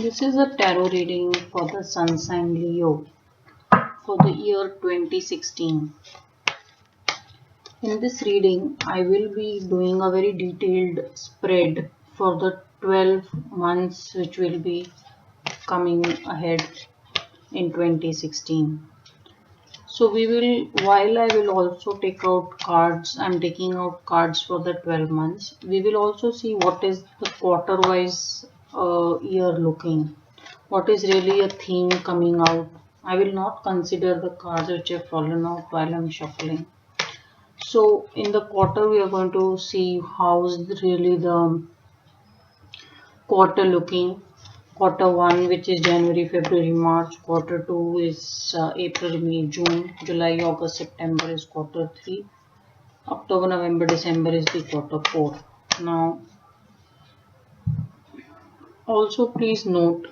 This is a tarot reading for the sun sign Leo for the year 2016. In this reading, I will be doing a very detailed spread for the 12 months which will be coming ahead in 2016. So while I will also take out cards, I'm taking out cards for the 12 months. We will also see what is the quarter-wise year looking. What is really a theme coming out. I will not consider the cards which have fallen out while I'm shuffling. So in the quarter we are going to see how is really the quarter looking. Quarter 1, which is January, February, March. Quarter 2 is April, May, June. July, August, September is quarter 3. October, November, December is the quarter 4. Now also please note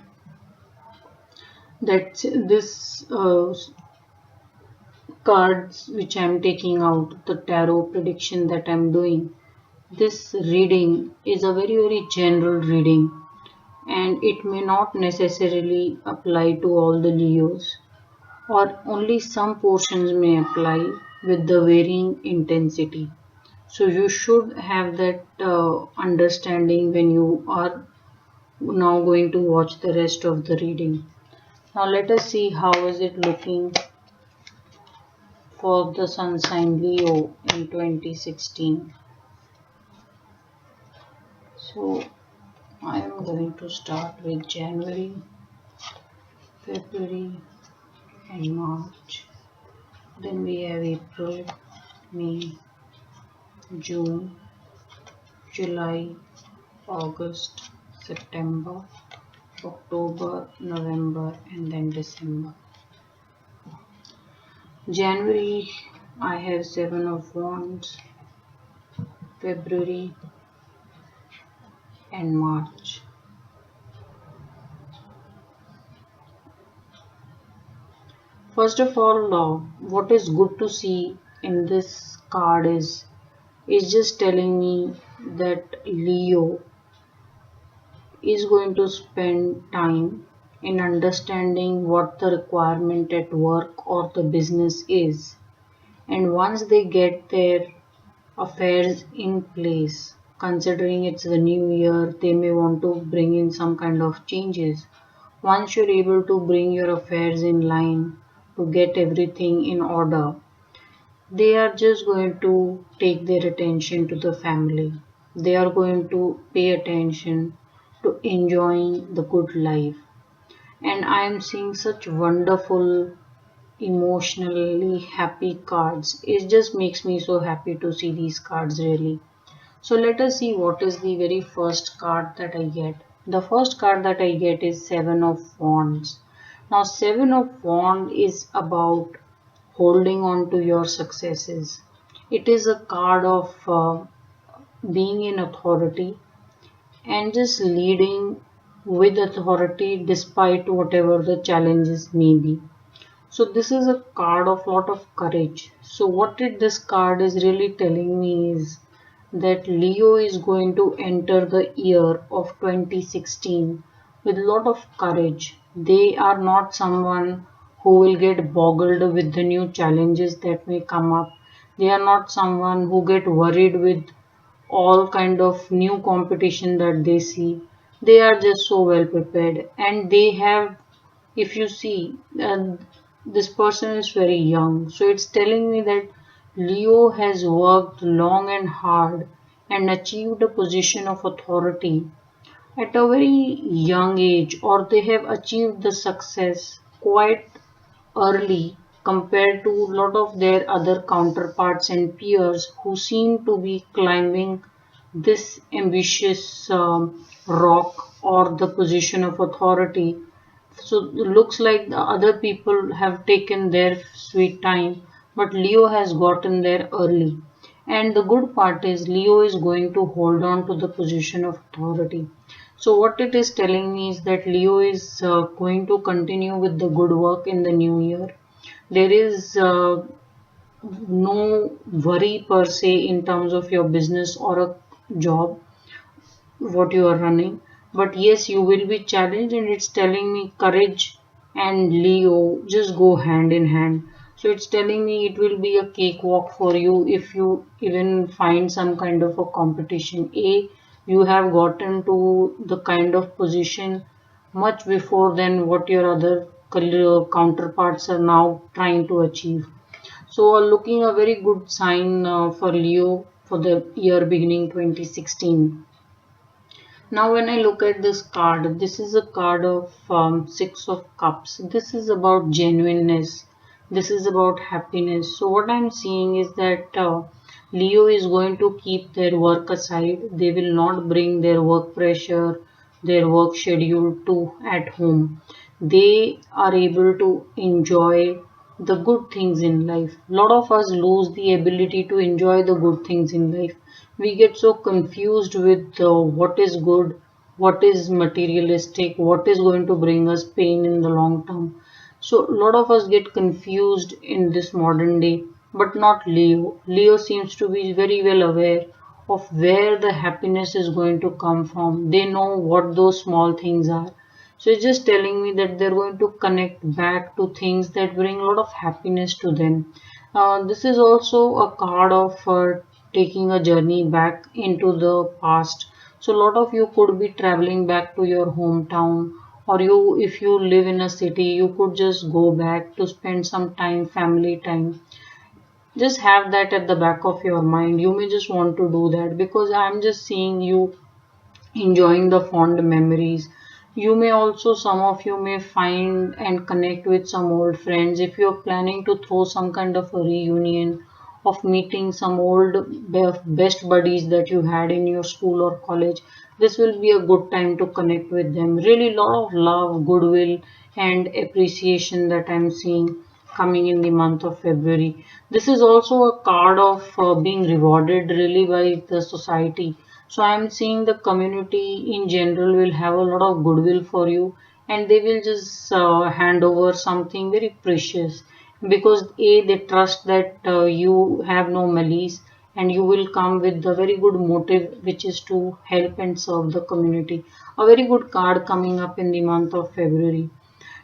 that this cards which I am taking out, the tarot prediction that I am doing, this reading is a very general reading and it may not necessarily apply to all the Leos, or only some portions may apply with the varying intensity. So you should have that understanding when you are now going to watch the rest of the reading. Now let us see how is it looking for the sun sign Leo in 2016. So I am going to start with January, February and March. Then we have April, May, June, July, August, September, October, November and then December. January I have 7 of Wands, February and March. First of all, what is good to see in this card is just telling me that Leo is going to spend time in understanding what the requirement at work or the business is, and once they get their affairs in place, considering it's the new year, they may want to bring in some kind of changes. Once you're able to bring your affairs in line to get everything in order, they are just going to take their attention to the family. They are going to pay attention to enjoying the good life. And I am seeing such wonderful, emotionally happy cards. It just makes me so happy to see these cards really. So let us see what is the very first card that I get. The first card that I get is 7 of Wands. Now 7 of Wands is about holding on to your successes. It is a card of being in authority and just leading with authority despite whatever the challenges may be. So this is a card of lot of courage. So what this card is really telling me is that Leo is going to enter the year of 2016 with a lot of courage. They are not someone who will get boggled with the new challenges that may come up. They are not someone who get worried with all kind of new competition that they see. They are just so well prepared, and they have, if you see, this person is very young, so it's telling me that Leo has worked long and hard and achieved a position of authority at a very young age, or they have achieved the success quite early compared to a lot of their other counterparts and peers who seem to be climbing this ambitious rock or the position of authority. So it looks like the other people have taken their sweet time, but Leo has gotten there early. And the good part is Leo is going to hold on to the position of authority. So what it is telling me is that Leo is going to continue with the good work in the new year. There is no worry per se in terms of your business or a job what you are running, but yes, you will be challenged, and it's telling me courage and Leo just go hand in hand. So it's telling me it will be a cakewalk for you if you even find some kind of a competition. You have gotten to the kind of position much before than what your other counterparts are now trying to achieve. So, looking a very good sign for Leo for the year beginning 2016. Now, when I look at this card, this is a card of Six of Cups. This is about genuineness. This is about happiness. So, what I'm seeing is that Leo is going to keep their work aside. They will not bring their work pressure, their work schedule to at home. They are able to enjoy the good things in life. A lot of us lose the ability to enjoy the good things in life. We get so confused with what is good, what is materialistic, what is going to bring us pain in the long term. So a lot of us get confused in this modern day, but not Leo. Leo seems to be very well aware of where the happiness is going to come from. They know what those small things are. So it's just telling me that they're going to connect back to things that bring a lot of happiness to them. This is also a card of taking a journey back into the past. So a lot of you could be traveling back to your hometown, or you, if you live in a city, you could just go back to spend some time, family time. Just have that at the back of your mind. You may just want to do that because I'm just seeing you enjoying the fond memories. You may also, some of you may find and connect with some old friends if you're planning to throw some kind of a reunion of meeting some old best buddies that you had in your school or college. This will be a good time to connect with them. Really, lot of love, goodwill, and appreciation that I'm seeing coming in the month of February. This is also a card of being rewarded really by the society. So I'm seeing the community in general will have a lot of goodwill for you, and they will just hand over something very precious because they trust that you have no malice, and you will come with a very good motive, which is to help and serve the community. A very good card coming up in the month of February.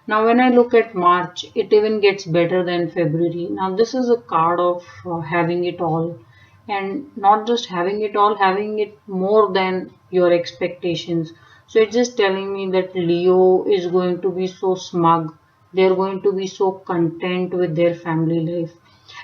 Now, when I look at March, it even gets better than February. Now, this is a card of having it all, and not just having it all, having it more than your expectations. So, it's just telling me that Leo is going to be so smug, they're going to be so content with their family life.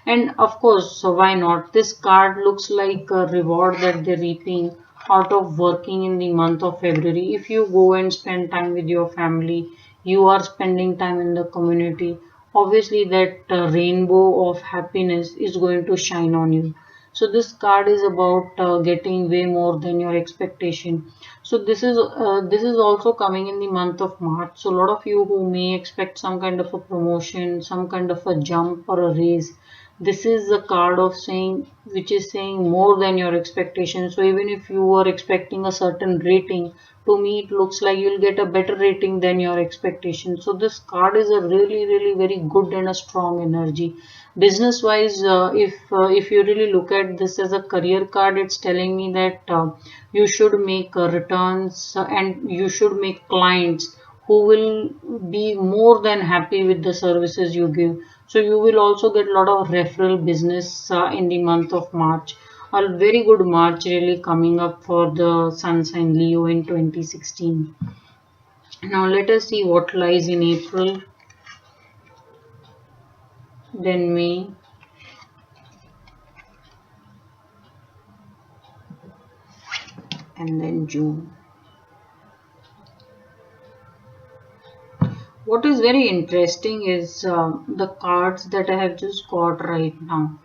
And of course, so why not? This card looks like a reward that they're reaping out of working in the month of February. If you go and spend time with your family, you are spending time in the community. Obviously, that rainbow of happiness is going to shine on you. So this card is about getting way more than your expectation. So this is also coming in the month of March. So a lot of you who may expect some kind of a promotion, some kind of a jump or a raise, this is the card of saying, which is saying more than your expectation. So even if you were expecting a certain rating, to me it looks like you'll get a better rating than your expectation. So this card is a really, really very good and a strong energy. Business wise, if you really look at this as a career card, it's telling me that you should make returns, and you should make clients who will be more than happy with the services you give. So you will also get a lot of referral business in the month of March. A very good March really coming up for the sun sign Leo in 2016. Now let us see what lies in April, then May, and then June. What is very interesting is the cards that I have just got right now.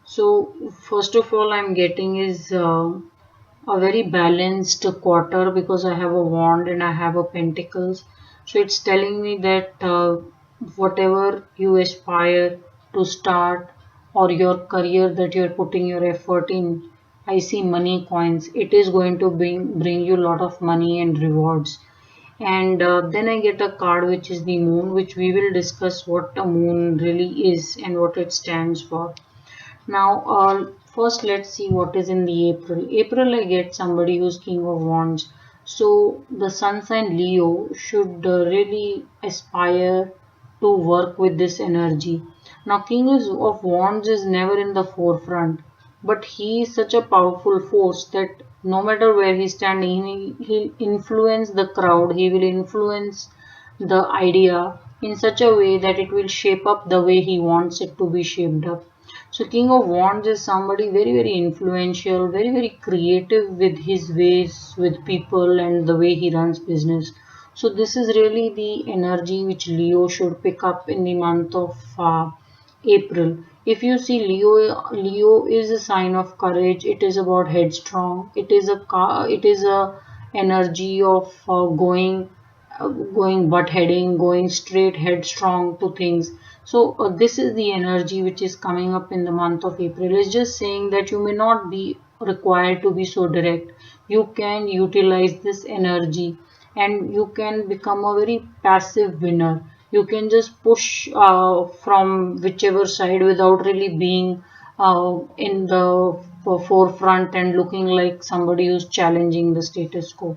So first of all, I'm getting is a very balanced quarter because I have a wand and I have a pentacles. So it's telling me that whatever you aspire to start, or your career that you're putting your effort in, I see money coins. It is going to bring you a lot of money and rewards. And then I get a card which is the moon, which we will discuss what a moon really is and what it stands for. Now, first let's see what is in the April. April, I get somebody who's King of Wands. So the sun sign Leo should really aspire to work with this energy. Now King of Wands is never in the forefront, but he is such a powerful force that no matter where he's standing, he'll influence the crowd, he will influence the idea in such a way that it will shape up the way he wants it to be shaped up. So King of Wands is somebody very, very influential, very, very creative with his ways with people and the way he runs business. So this is really the energy which Leo should pick up in the month of April. If you see Leo is a sign of courage. It is about headstrong. It is a energy of going butt heading, going straight headstrong to things. So this is the energy which is coming up in the month of April. It's just saying that you may not be required to be so direct. You can utilize this energy and you can become a very passive winner. You can just push from whichever side without really being in the forefront and looking like somebody who's challenging the status quo.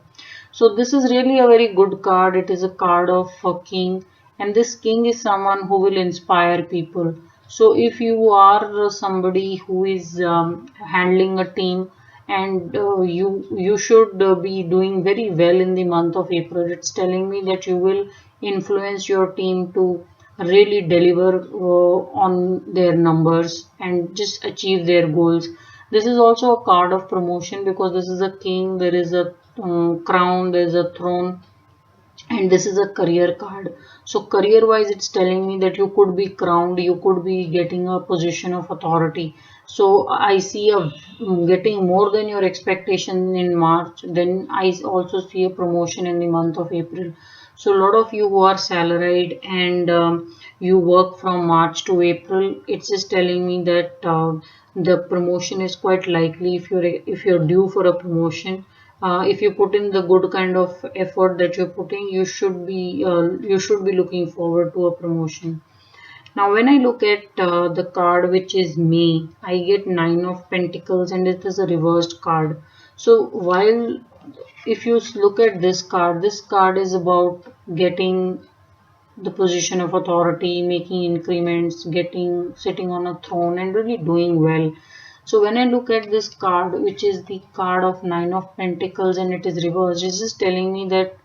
So this is really a very good card. It is a card of a king, and this king is someone who will inspire people. So if you are somebody who is handling a team, and you should be doing very well in the month of April. It's telling me that you will influence your team to really deliver on their numbers and just achieve their goals. This is also a card of promotion because this is a king, there is a crown, there is a throne, and this is a career card. So career wise it's telling me that you could be crowned, you could be getting a position of authority. So I see a getting more than your expectation in March. Then I also see a promotion in the month of April. So a lot of you who are salaried and you work from March to April, it's just telling me that the promotion is quite likely if you're due for a promotion. If you put in the good kind of effort that you're putting, you should be looking forward to a promotion. Now when I look at the card which is May, I get Nine of Pentacles and it is a reversed card. So while if you look at this card is about getting the position of authority, making increments, getting sitting on a throne and really doing well. So when I look at this card, which is the card of Nine of Pentacles and it is reversed, it's just telling me that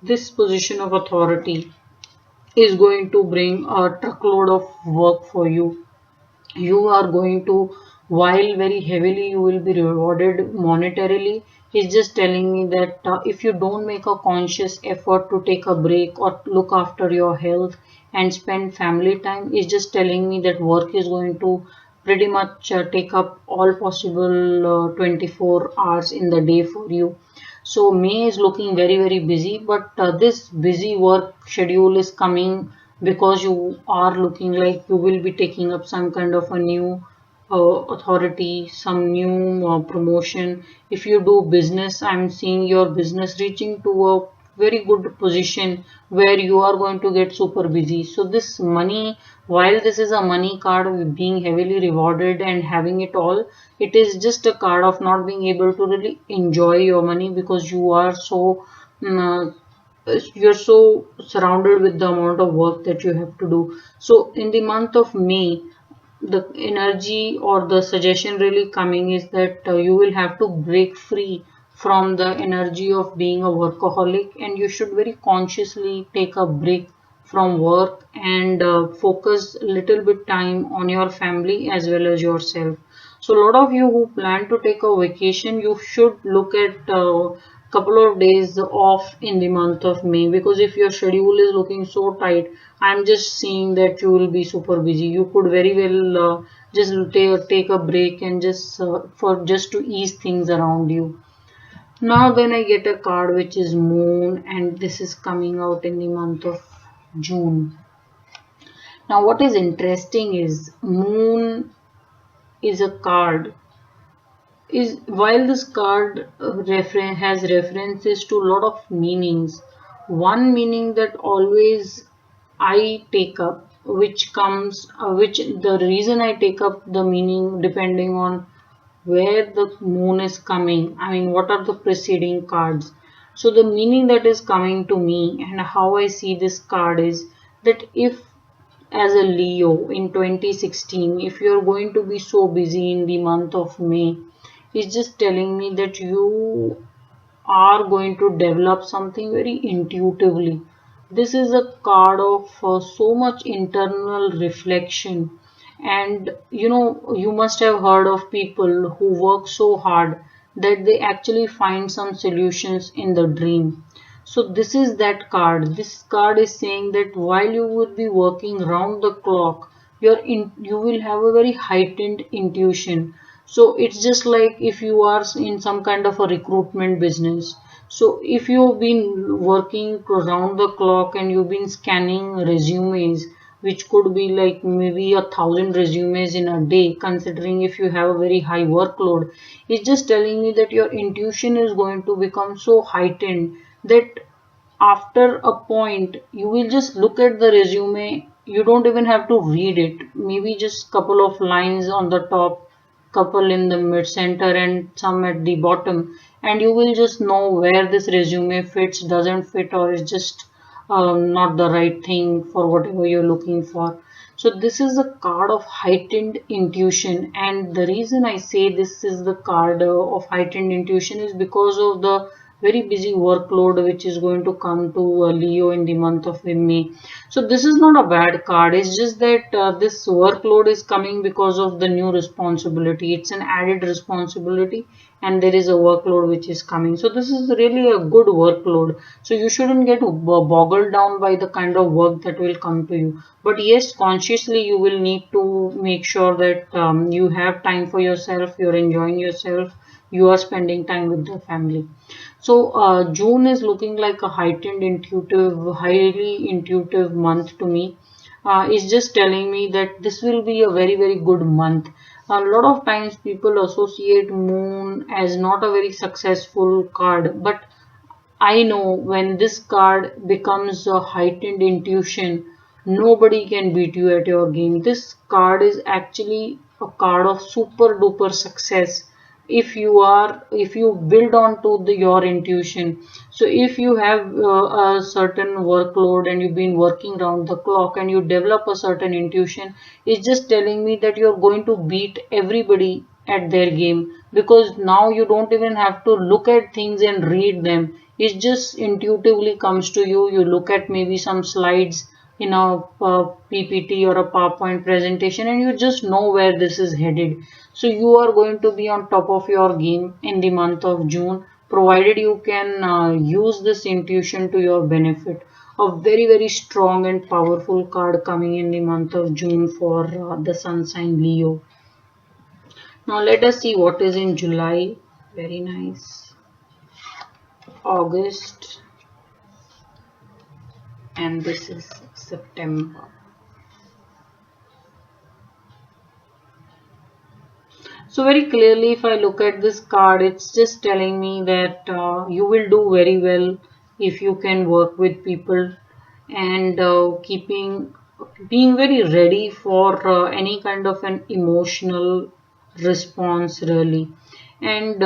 this position of authority is going to bring a truckload of work for you. You are going to, while very heavily you will be rewarded monetarily. He's just telling me that if you don't make a conscious effort to take a break or look after your health and spend family time, he's just telling me that work is going to pretty much take up all possible 24 hours in the day for you. So May is looking very, very busy, but this busy work schedule is coming because you are looking like you will be taking up some kind of a new authority, some new promotion. If you do business, I'm seeing your business reaching to a very good position where you are going to get super busy. So this money, while this is a money card with being heavily rewarded and having it all, it is just a card of not being able to really enjoy your money because you are so you're so surrounded with the amount of work that you have to do. So in the month of May, the energy or the suggestion really coming is that you will have to break free from the energy of being a workaholic, and you should very consciously take a break from work and focus a little bit time on your family as well as yourself. So a lot of you who plan to take a vacation, you should look at couple of days off in the month of May, because if your schedule is looking so tight, I'm just seeing that you will be super busy. You could very well just take a break and just to ease things around you. Now then I get a card which is Moon, and this is coming out in the month of June. Now what is interesting is Moon is a card is while this card has references to a lot of meanings. One meaning that always I take up, which the reason I take up the meaning depending on where the moon is coming. I mean, what are the preceding cards? So the meaning that is coming to me and how I see this card is that if, as a Leo in 2016, if you're going to be so busy in the month of May, it's just telling me that you are going to develop something very intuitively. This is a card of so much internal reflection. And you must have heard of people who work so hard that they actually find some solutions in the dream. So this is that card. This card is saying that while you will be working round the clock, you will have a very heightened intuition. So it's just like if you are in some kind of a recruitment business. So if you've been working around the clock and you've been scanning resumes, which could be like maybe 1,000 resumes in a day, considering if you have a very high workload, it's just telling me that your intuition is going to become so heightened that after a point you will just look at the resume. You don't even have to read it, maybe just couple of lines on the top, couple in the mid center and some at the bottom, and you will just know where this resume fits, doesn't fit, or is just not the right thing for whatever you're looking for. So this is the card of heightened intuition, and the reason I say this is the card of heightened intuition is because of the very busy workload which is going to come to Leo in the month of May. So this is not a bad card. It's just that this workload is coming because of the new responsibility. It's an added responsibility, and there is a workload which is coming. So this is really a good workload. So you shouldn't get boggled down by the kind of work that will come to you. But yes, consciously you will need to make sure that you have time for yourself, you're enjoying yourself, you are spending time with the family. So June is looking like a heightened intuitive, highly intuitive month to me. It's just telling me that this will be a very, very good month. A lot of times people associate moon as not a very successful card, but I know when this card becomes a heightened intuition, nobody can beat you at your game. This card is actually a card of super duper success if you build on to your intuition. So if you have a certain workload and you've been working round the clock and you develop a certain intuition, it's just telling me that you're going to beat everybody at their game, because now you don't even have to look at things and read them. It just intuitively comes to you. You look at maybe some slides in a PPT or a PowerPoint presentation and you just know where this is headed. So you are going to be on top of your game in the month of June, provided you can use this intuition to your benefit. A very, very strong and powerful card coming in the month of June for the sun sign Leo. Now let us see what is in July. Very nice. August, and this is September. So very clearly, if I look at this card, it's just telling me that you will do very well if you can work with people and being very ready for any kind of an emotional response really, and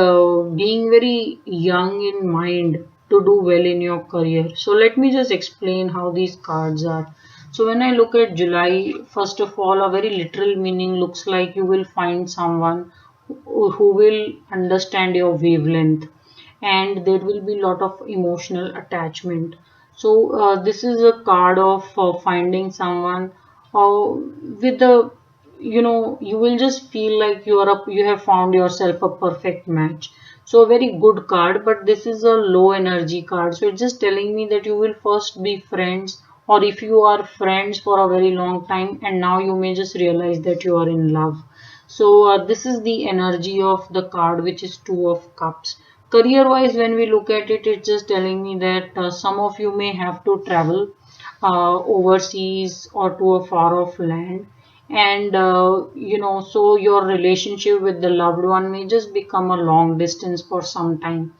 being very young in mind to do well in your career. So let me just explain how these cards are. So when I look at July, first of all, a very literal meaning looks like you will find someone who will understand your wavelength, and there will be a lot of emotional attachment. So this is a card of finding someone with the, you will just feel like you have found yourself a perfect match. So a very good card, but this is a low energy card. So it's just telling me that you will first be friends, or if you are friends for a very long time and now you may just realize that you are in love. So this is the energy of the card, which is Two of Cups. Career wise, when we look at it, it's just telling me that some of you may have to travel overseas or to a far off land, and so your relationship with the loved one may just become a long distance for some time.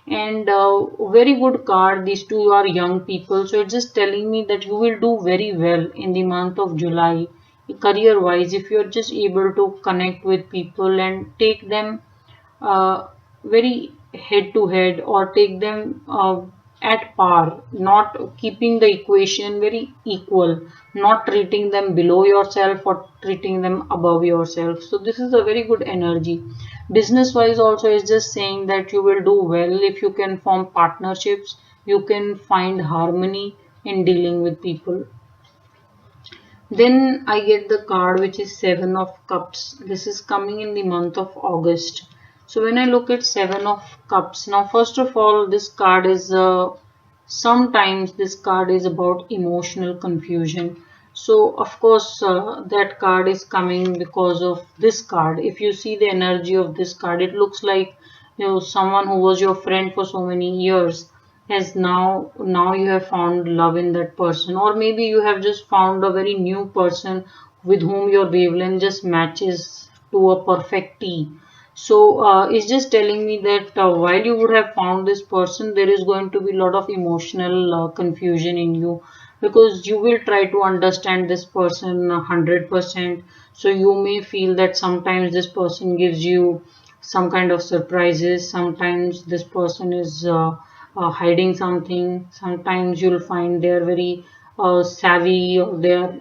And very good card, these two are young people, so it's just telling me that you will do very well in the month of July career wise if you're just able to connect with people and take them very head to head, or take them at par, not keeping the equation very equal, not treating them below yourself or treating them above yourself. So this is a very good energy. Business wise also is just saying that you will do well if you can form partnerships, you can find harmony in dealing with people. Then I get the card which is Seven of Cups. This is coming in the month of August. So when I look at Seven of Cups, now first of all, this card is sometimes this card is about emotional confusion. So of course that card is coming because of this card. If you see the energy of this card, it looks like someone who was your friend for so many years has now you have found love in that person, or maybe you have just found a very new person with whom your wavelength just matches to a perfect T. So it's just telling me that while you would have found this person, there is going to be a lot of emotional confusion in you, because you will try to understand this person 100%. So you may feel that sometimes this person gives you some kind of surprises, sometimes this person is hiding something, sometimes you'll find they're very savvy, or they're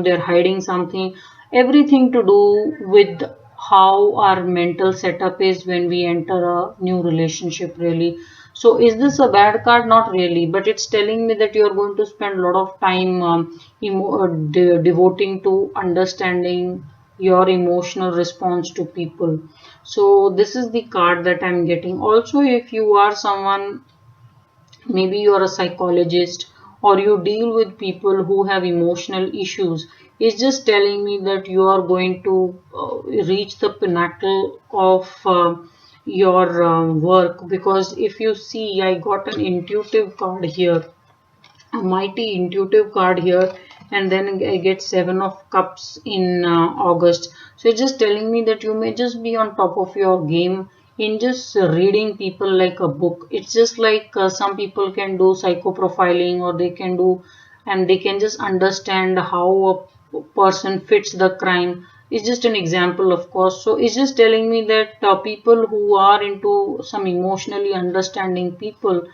they're hiding something. Everything to do with how our mental setup is when we enter a new relationship, really. So is this a bad card? Not really, but it's telling me that you're going to spend a lot of time devoting to understanding your emotional response to people. So this is the card that I'm getting. Also, if you are someone, maybe you're a psychologist, or you deal with people who have emotional issues, it's just telling me that you are going to reach the pinnacle of your work. Because if you see, I got an intuitive card here, a mighty intuitive card here, and then I get Seven of Cups in August. So it's just telling me that you may just be on top of your game in just reading people like a book. It's just like some people can do psychoprofiling, or they can do, and they can just understand how a person fits the crime. It's just an example, of course. So it's just telling me that people who are into some emotionally understanding people,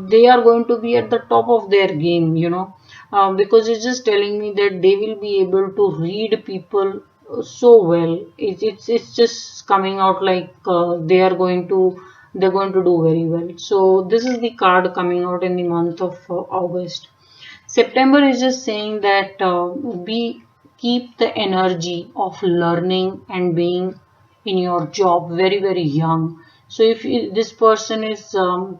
they are going to be at the top of their game, because it's just telling me that they will be able to read people so well. It's just coming out like they're going to do very well. So this is the card coming out in the month of August. September is just saying that we keep the energy of learning and being in your job very, very young. So if this person is, so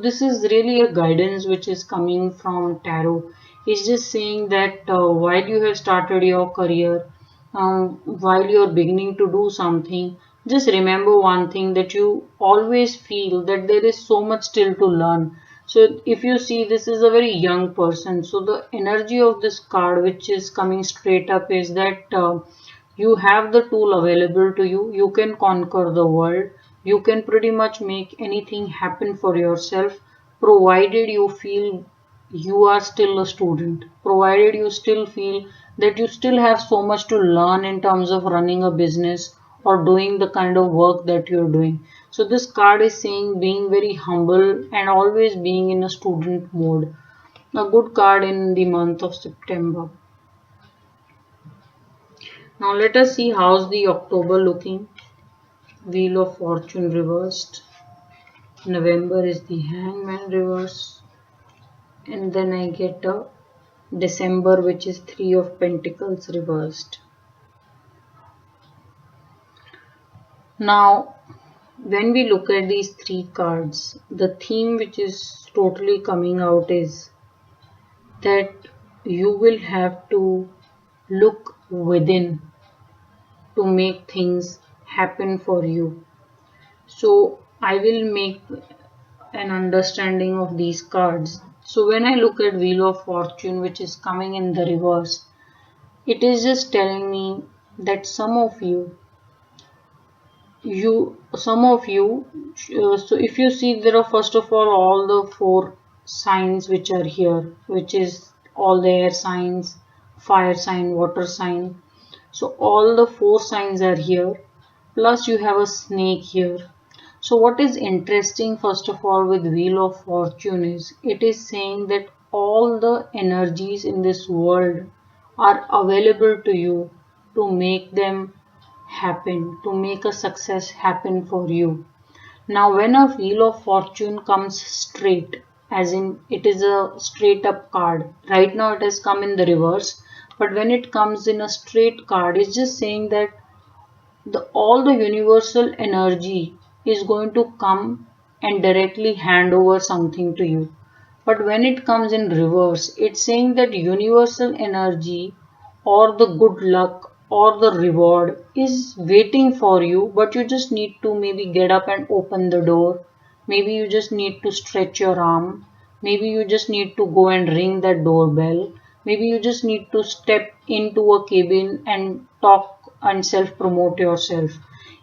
this is really a guidance which is coming from tarot. It's just saying that while you have started your career, while you're beginning to do something, just remember one thing, that you always feel that there is so much still to learn. So if you see, this is a very young person. So the energy of this card, which is coming straight up, is that you have the tool available to you. You can conquer the world. You can pretty much make anything happen for yourself, provided you feel you are still a student, provided you still feel that you still have so much to learn in terms of running a business or doing the kind of work that you're doing. So this card is saying being very humble and always being in a student mode. A good card in the month of September. Now let us see how's the October looking. Wheel of Fortune reversed. November is the Hangman reverse. And then I get a December, which is Three of Pentacles reversed. Now, when we look at these three cards, the theme which is totally coming out is that you will have to look within to make things happen for you. So, I will make an understanding of these cards. So, when I look at Wheel of Fortune, which is coming in the reverse, it is just telling me that some of you, so if you see, there are first of all the four signs which are here, which is all the air signs, fire sign, water sign. So all the four signs are here, plus you have a snake here. So what is interesting first of all with Wheel of Fortune is it is saying that all the energies in this world are available to you to make them happen, to make a success happen for you. Now, when a Wheel of Fortune comes straight, as in it is a straight up card, right now it has come in the reverse, but when it comes in a straight card, it's just saying that all the universal energy is going to come and directly hand over something to you. But when it comes in reverse, it's saying that universal energy or the good luck or the reward is waiting for you, but you just need to maybe get up and open the door. Maybe you just need to stretch your arm. Maybe you just need to go and ring that doorbell. Maybe you just need to step into a cabin and talk and self promote yourself.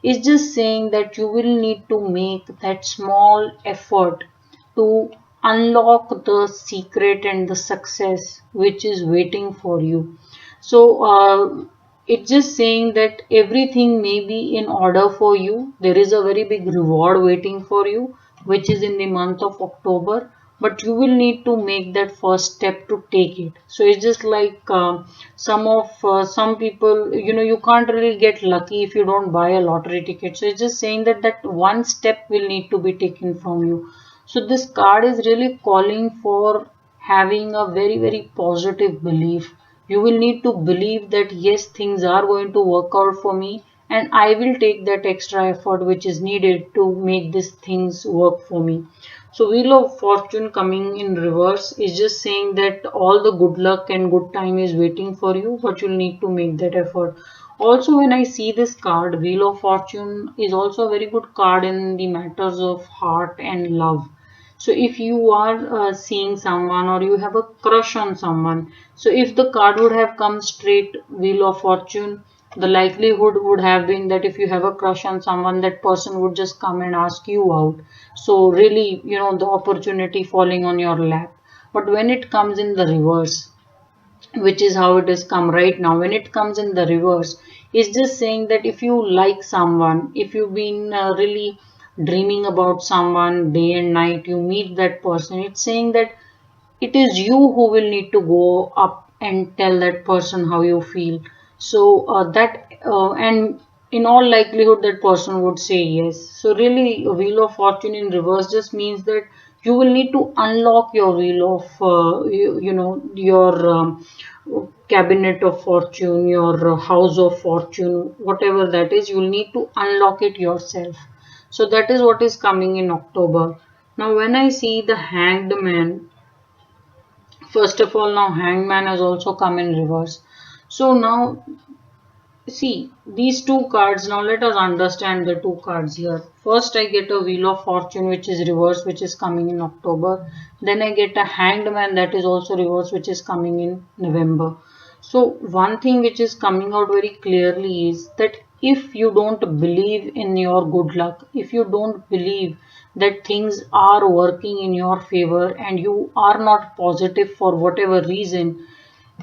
It's just saying that you will need to make that small effort to unlock the secret and the success which is waiting for you. So it's just saying that everything may be in order for you. There is a very big reward waiting for you, which is in the month of October. But you will need to make that first step to take it. So it's just like some people, you can't really get lucky if you don't buy a lottery ticket. So it's just saying that that one step will need to be taken from you. So this card is really calling for having a very, very positive belief. You will need to believe that yes, things are going to work out for me and I will take that extra effort which is needed to make these things work for me. So Wheel of Fortune coming in reverse is just saying that all the good luck and good time is waiting for you, but you'll need to make that effort. Also, when I see this card, Wheel of Fortune is also a very good card in the matters of heart and love. So if you are seeing someone or you have a crush on someone, so if the card would have come straight Wheel of Fortune, the likelihood would have been that if you have a crush on someone, that person would just come and ask you out. So really, the opportunity falling on your lap. But when it comes in the reverse, which is how it has come right now, when it comes in the reverse, it's just saying that if you like someone, if you've been really dreaming about someone day and night, you meet that person, it's saying that it is you who will need to go up and tell that person how you feel. So and in all likelihood that person would say yes. So really a Wheel of Fortune in reverse just means that you will need to unlock your wheel of your cabinet of fortune, your house of fortune, whatever that is, you will need to unlock it yourself. So that is what is coming in October. Now when I see the Hanged Man, first of all, now Hangman has also come in reverse. So now see these two cards. Now let us understand the two cards here. First I get a Wheel of Fortune which is reverse, which is coming in October. Then I get a Hanged Man that is also reverse, which is coming in November. So one thing which is coming out very clearly is that if you don't believe in your good luck, if you don't believe that things are working in your favor and you are not positive for whatever reason,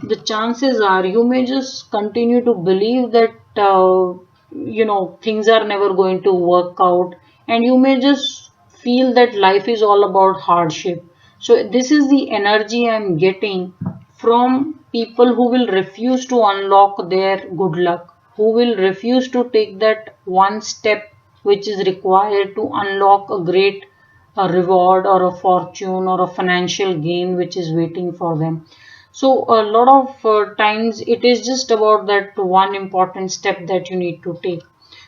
the chances are you may just continue to believe that things are never going to work out, and you may just feel that life is all about hardship. So this is the energy I'm getting from people who will refuse to unlock their good luck, who will refuse to take that one step which is required to unlock a great reward or a fortune or a financial gain which is waiting for them. So a lot of times it is just about that one important step that you need to take.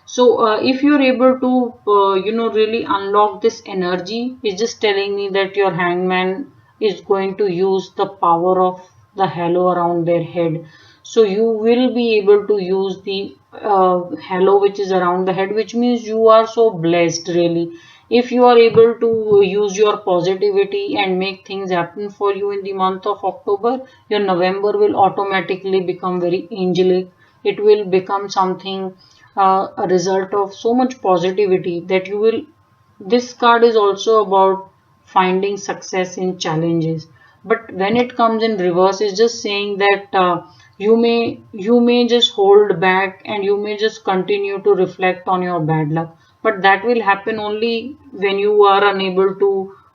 So if you're able to, really unlock this energy, it's just telling me that your hangman is going to use the power of the halo around their head. So you will be able to use the halo which is around the head, which means you are so blessed really. If you are able to use your positivity and make things happen for you in the month of October, your November will automatically become very angelic. It will become something, a result of so much positivity that you will. This card is also about finding success in challenges. But when it comes in reverse, it's just saying that you may just hold back and you may just continue to reflect on your bad luck. but that will happen only when you are unable to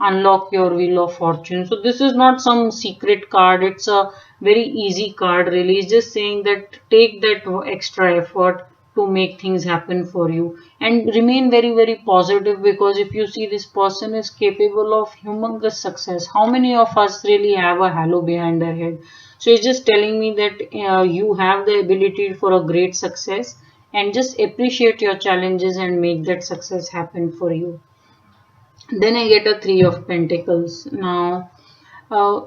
unlock your wheel of fortune. So this is not some secret card, it's a very easy card really. It's just saying that take that extra effort to make things happen for you and remain very positive, because if you see this person is capable of humongous success, how many of us really have a halo behind their head? So it's just telling me that you have the ability for a great success, and just appreciate your challenges and make that success happen for you. Then I get a three of pentacles. Now uh,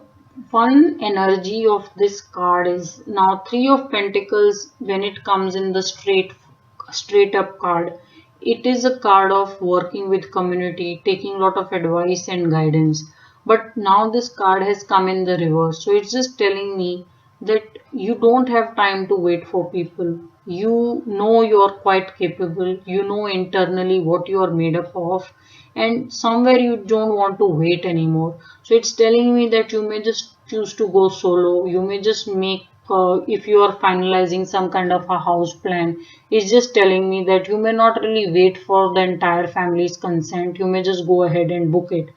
one energy of this card is, now three of pentacles when it comes in the straight up card, it is a card of working with community, taking a lot of advice and guidance. But now this card has come in the reverse, so it's just telling me that you don't have time to wait for people. You know you're quite capable, you know internally what you are made up of, and somewhere you don't want to wait anymore. So it's telling me that you may just choose to go solo. You may just make, if you are finalizing some kind of a house plan, it's just telling me that you may not really wait for the entire family's consent. You may just go ahead and book it.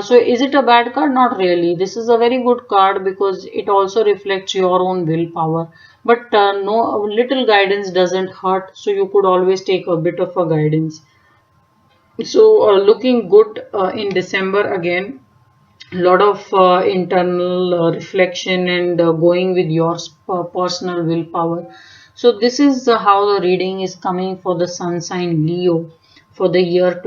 So is it a bad card? Not really. This is a very good card because it also reflects your own willpower. But no, little guidance doesn't hurt. So you could always take a bit of a guidance. So looking good in December again, a lot of internal reflection and going with your personal willpower. So this is how the reading is coming for the sun sign Leo for the year